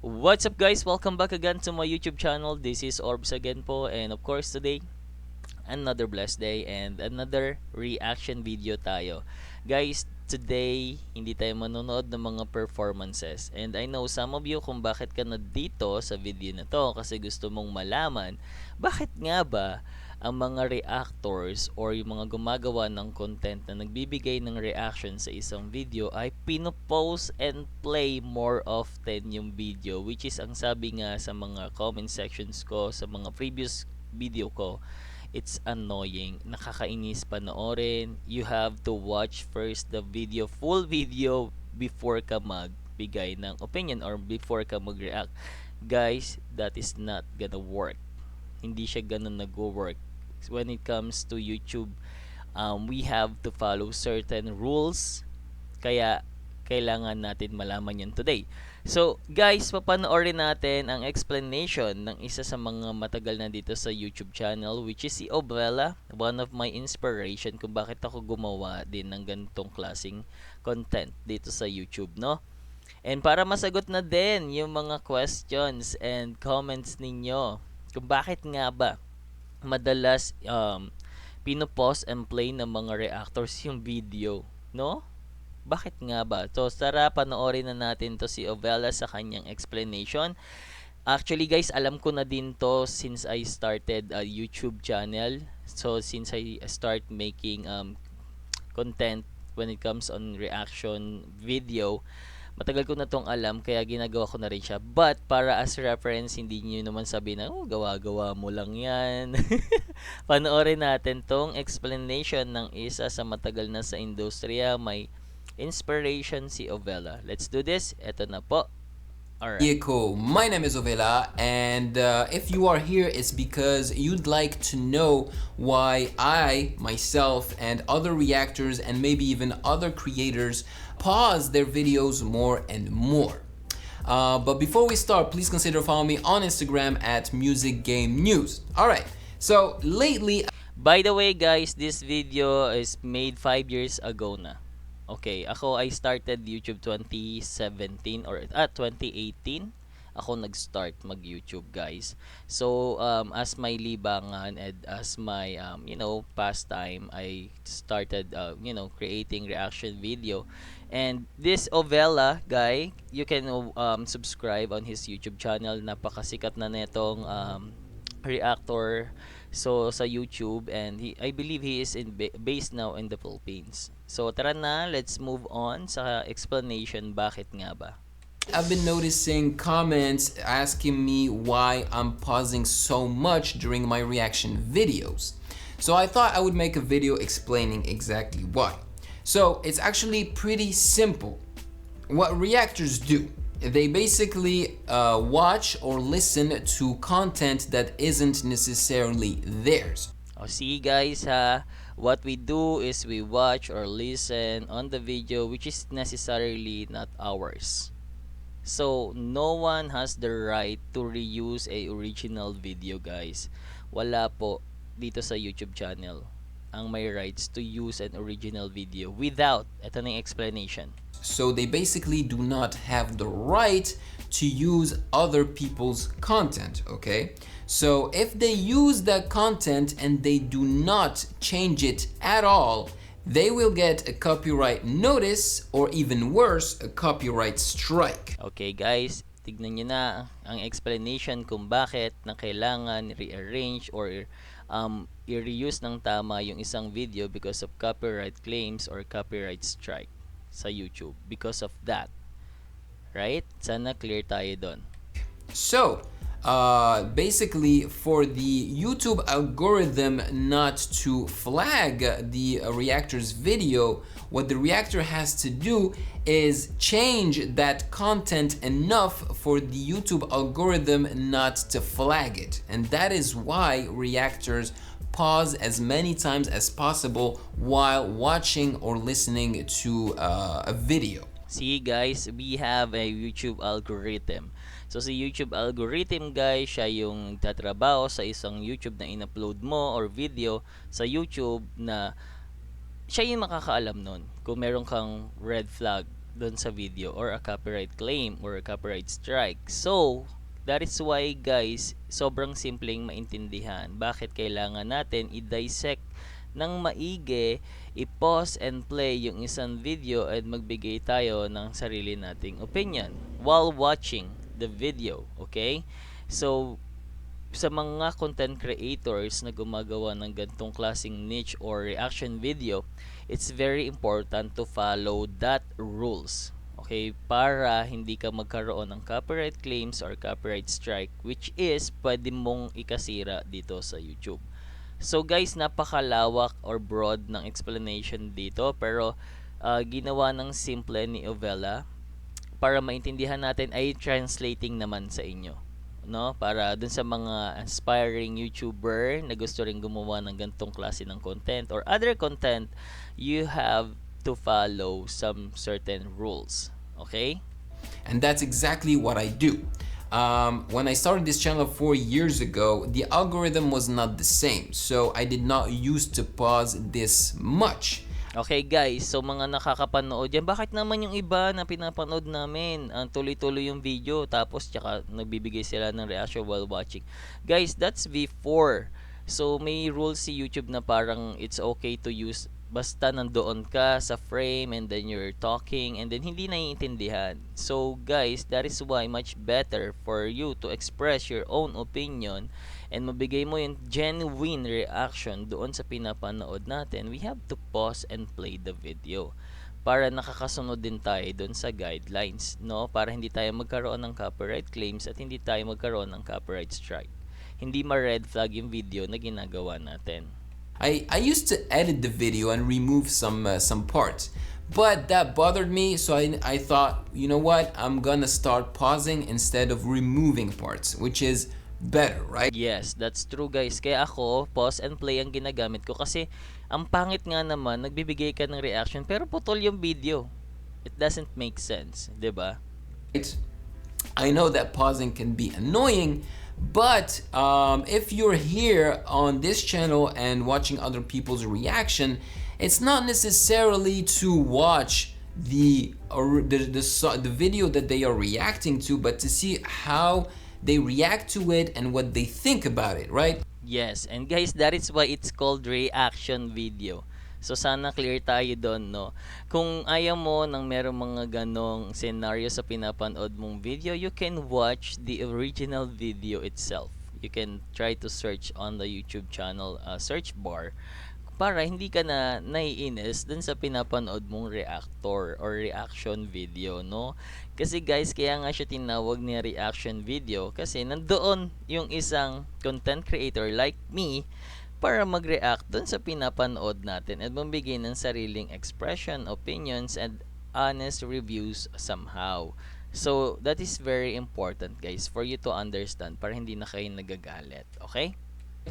What's up guys? Welcome back again to my YouTube channel. This is Orbs again po, and of course today another blessed day and another reaction video tayo. Guys, today hindi tayo manonood ng mga performances, and I know some of you kung bakit ka na dito sa video na to kasi gusto mong malaman bakit nga ba ang mga reactors or yung mga gumagawa ng content na nagbibigay ng reaction sa isang video ay pinopost and play more often yung video, which is ang sabi nga sa mga comment sections ko sa mga previous video ko, it's annoying, nakakainis panoorin. You have to watch first the video, full video, before ka magbigay ng opinion or before ka mag-react. Guys, that is not gonna work. Hindi siya ganun nag-work. When it comes to YouTube, we have to follow certain rules. Kaya kailangan natin malaman yan today. So, guys, papanoorin natin ang explanation ng isa sa mga matagal na dito sa YouTube channel, which is si Obella, one of my inspiration kung bakit ako gumawa din ng ganitong klaseng content dito sa YouTube, no? And para masagot na din yung mga questions and comments ninyo, kung bakit nga ba madalas pinopost and play ng mga reactors yung video, no? Bakit nga ba? So, tara panoorin na natin to si Ovella sa kanyang explanation. Actually guys, alam ko na din to since I started a YouTube channel. So, since I start making content when it comes on reaction video, matagal ko na tong alam kaya ginagawa ko na rin siya. But para as reference, hindi niyo naman sabihin na gawa-gawa mo lang yan. Panoorin natin tong explanation ng isa sa matagal na sa industriya, may inspiration si Ovella. Let's do this. Eto na po. Alright. Vehicle. My name is Ovella, and if you are here, it's because you'd like to know why I, myself, and other reactors, and maybe even other creators pause their videos more and more. But before we start, please consider following me on Instagram at Music Game News. Alright, so lately... By the way guys, this video is made 5 years ago na. Okay, ako I started YouTube 2017 or 2018. Ako nag-start mag-YouTube, guys. So, as my libangan and as my pastime, I started creating reaction video. And this Ovella guy, you can subscribe on his YouTube channel. Napakasikat na netong reactor sa YouTube, and I believe he is based now in the Philippines. So tara na, let's move on sa explanation bakit nga ba. I've been noticing comments asking me why I'm pausing so much during my reaction videos. So I thought I would make a video explaining exactly why. So it's actually pretty simple. What reactors do, they basically watch or listen to content that isn't necessarily theirs. See guys ha, what we do is we watch or listen on the video which is necessarily not ours. So no one has the right to reuse a original video, guys. Wala po dito sa YouTube channel ang may rights to use an original video without, ito na yung explanation. So they basically do not have the right to use other people's content, okay? So if they use that content and they do not change it at all, they will get a copyright notice or even worse, a copyright strike. Okay guys, tignan nyo na ang explanation kung bakit na kailangan rearrange or i-reuse ng tama yung isang video because of copyright claims or copyright strike sa YouTube because of that. Right? Sana clear tayo doon. So, basically for the YouTube algorithm not to flag the reactor's video, what the reactor has to do is change that content enough for the YouTube algorithm not to flag it. And that is why reactors pause as many times as possible while watching or listening to a video. See guys, we have a YouTube algorithm. So si YouTube algorithm guys, siya yung tatrabaho sa isang YouTube na in-upload mo or video sa YouTube na siya yung makakaalam nun kung meron kang red flag doon sa video or a copyright claim or a copyright strike. So, that is why guys, sobrang simpleng maintindihan. Bakit kailangan natin i-dissect ng maigi, i-pause and play yung isang video at magbigay tayo ng sarili nating opinion while watching the video, okay? So, sa mga content creators na gumagawa ng gantong klaseng niche or reaction video, it's very important to follow that rules. Okay, para hindi ka magkaroon ng copyright claims or copyright strike, which is pwede mong ikasira dito sa YouTube. So guys, napakalawak or broad ng explanation dito, pero ginawa ng simple ni Ovella para maintindihan natin ay translating naman sa inyo, no, para dun sa mga aspiring YouTuber na gusto rin gumawa ng gantong klase ng content or other content, you have to follow some certain rules, okay? And that's exactly what I do. When I started this channel 4 years ago, the algorithm was not the same, so I did not used to pause this much. Okay guys, so mga nakakapanood yan, bakit naman yung iba na pinapanood namin, tuloy-tuloy yung video tapos tsaka nagbibigay sila ng reaction while watching? Guys, that's before. So may rules si YouTube na parang it's okay to use basta nandoon ka sa frame and then you're talking and then hindi naiintindihan. So guys, that is why much better for you to express your own opinion and mabigay mo yung genuine reaction doon sa pinapanood natin. We have to pause and play the video para nakakasunod din tayo doon sa guidelines, no? Para hindi tayo magkaroon ng copyright claims at hindi tayo magkaroon ng copyright strike. Hindi ma-red flag yung video na ginagawa natin. I used to edit the video and remove some parts, but that bothered me, so I thought, you know what, I'm gonna start pausing instead of removing parts, which is better, right? Yes, that's true guys. Kaya ako, pause and play ang ginagamit ko kasi ang pangit nga naman, nagbibigay ka ng reaction pero putol yung video. It doesn't make sense, 'di ba? I know that pausing can be annoying, but if you're here on this channel and watching other people's reaction, it's not necessarily to watch the video that they are reacting to, but to see how they react to it and what they think about it, right? Yes, and guys, that is why it's called reaction video. So sana clear tayo doon, no? Kung ayaw mo ng merong mga ganong scenario sa pinapanood mong video, you can watch the original video itself. You can try to search on the YouTube channel search bar para hindi ka na naiinis dun sa pinapanood mong reactor or reaction video, no? Kasi guys, kaya nga siya tinawag ni reaction video kasi nandoon yung isang content creator like me para mag-react dun sa pinapanood natin at magbigay ng sariling expression, opinions, and honest reviews somehow. So, that is very important guys for you to understand para hindi na kayo nagagalit, okay?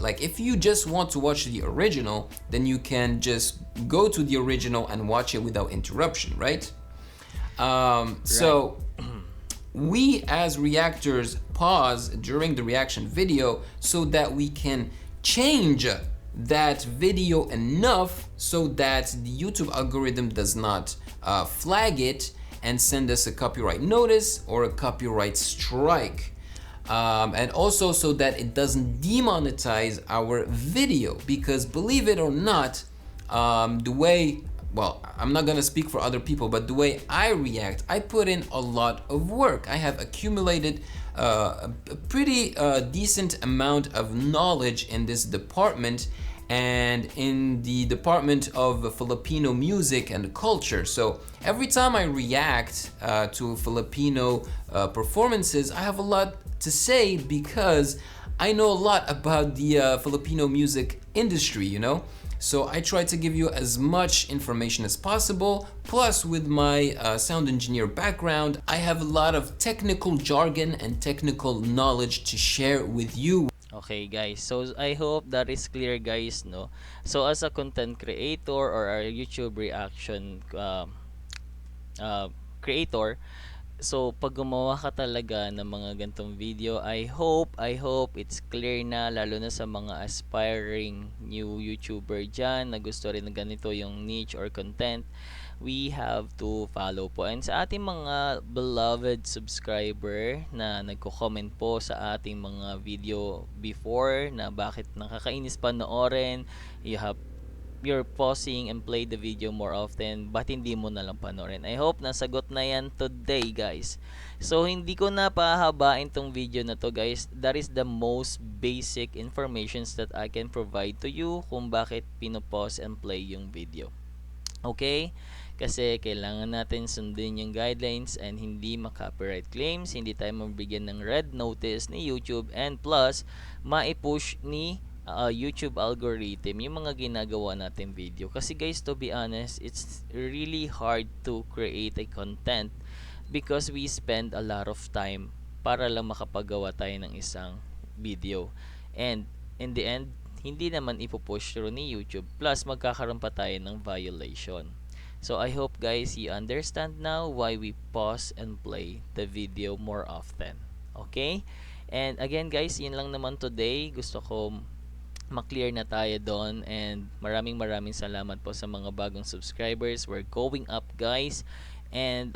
Like if you just want to watch the original, then you can just go to the original and watch it without interruption, right? So we as reactors pause during the reaction video so that we can change that video enough so that the YouTube algorithm does not flag it and send us a copyright notice or a copyright strike. And also so that it doesn't demonetize our video, because believe it or not, the way, well, I'm not gonna speak for other people, but the way I react, I put in a lot of work. I have accumulated a pretty decent amount of knowledge in this department and in the department of Filipino music and culture. So every time I react to Filipino performances, I have a lot to say because I know a lot about the Filipino music industry, you know? So I try to give you as much information as possible. Plus, with my sound engineer background, I have a lot of technical jargon and technical knowledge to share with you. Okay guys, so I hope that is clear guys, no? So as a content creator or a YouTube reaction creator, so pag gumawa ka talaga ng mga gantong video, I hope it's clear na, lalo na sa mga aspiring new YouTuber dyan na gusto rin ng ganito yung niche or content. we have to follow po. And sa ating mga beloved subscriber na nagko-comment po sa ating mga video before na bakit nakakainis panoorin, you're pausing and play the video more often, but hindi mo na lang panoorin. I hope nasagot na yan today, guys. So, hindi ko na pahabain tong video na to, guys. That is the most basic informations that I can provide to you kung bakit pinopause and play yung video. Okay? Kasi kailangan natin sundin yung guidelines and hindi ma-copyright claims, hindi tayo mabigyan ng red notice ni YouTube, and plus, ma-push ni YouTube algorithm yung mga ginagawa natin video. Kasi guys, to be honest, it's really hard to create a content because we spend a lot of time para lang makapagawa tayo ng isang video. And in the end, hindi naman ipupush through ni YouTube. Plus, magkakaroon pa tayo ng violation. So, I hope guys, you understand now why we pause and play the video more often. Okay? And again guys, yun lang naman today. Gusto ko ma-clear na tayo doon, and maraming salamat po sa mga bagong subscribers. We're going up, guys, and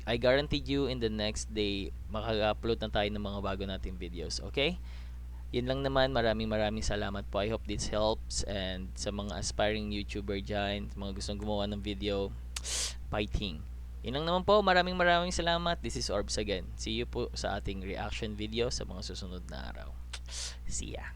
I guarantee you in the next day makaka-upload na tayo ng mga bago nating videos. Okay? Yun lang naman, maraming salamat po. I hope this helps, and sa mga aspiring YouTuber dyan, mga gustong gumawa ng video, fighting. Yun lang naman po, maraming salamat. This is Orbs again. See you po sa ating reaction video sa mga susunod na araw. See ya.